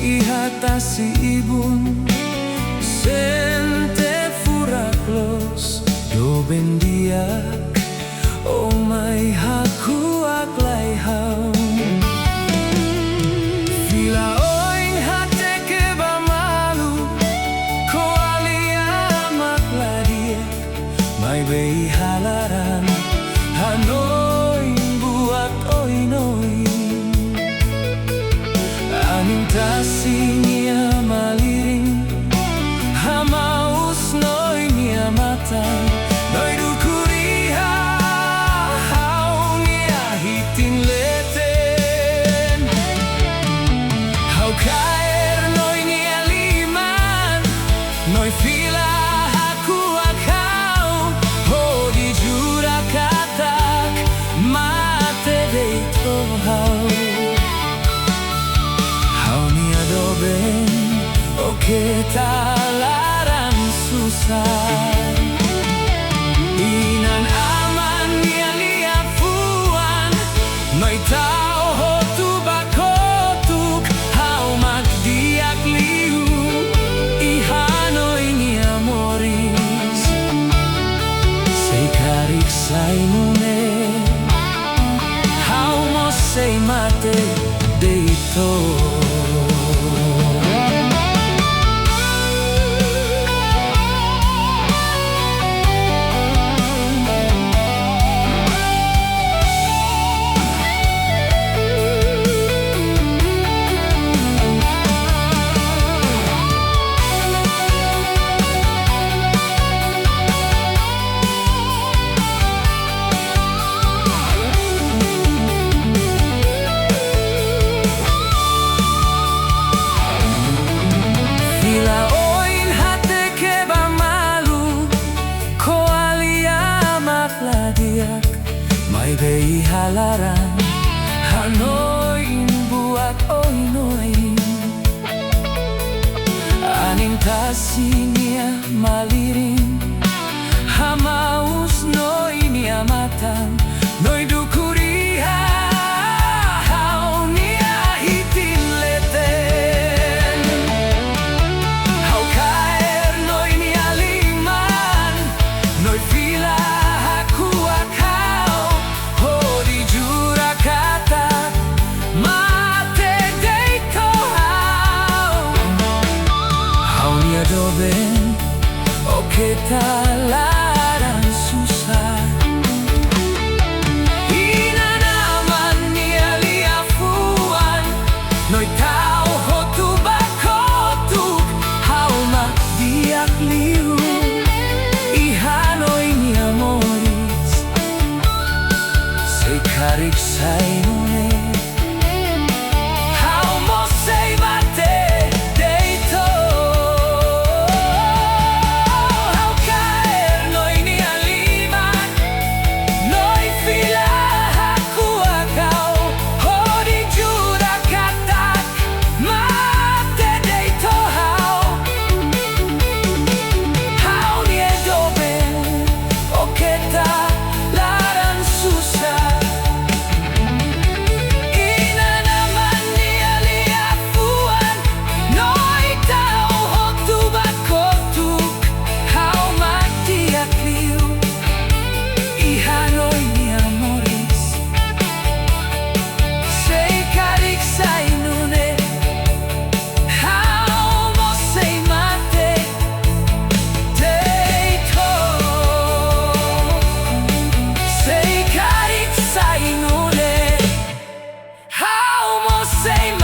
ihata si ibun sente furaklos do bendiak o mai haku aklai hau Fila oing hate ke bamalu ko alia makladiak mai bei halaran Hanoi buat oinoi Angin tasinya maliring Hamaus noi nia mata Noi dukuriha Hau nia hitin leten Hau kaer noi nia liman Noi fila haku akau Ho di jura katak Mate deito hau Oke talaran susah Inan aman nia liafuan Noi tau hotu bakotuk Hau mak diak liu Ihanoi nia moris Seikarik saimune Hau mosei mate deito Mai bei halaran Hanoi buat oinoi Aning tasinya maliring Hamaus noi nia matan Noi dukuriha Hau nia hitin leten Hau kaer noi nia liman Noi fila Oke talaran susah Inan aman nia liafuan Noi tau hotu bakotuk Hau mak diak liu Ihanoi nia moris Seikarik saimune Hau mosei mate Say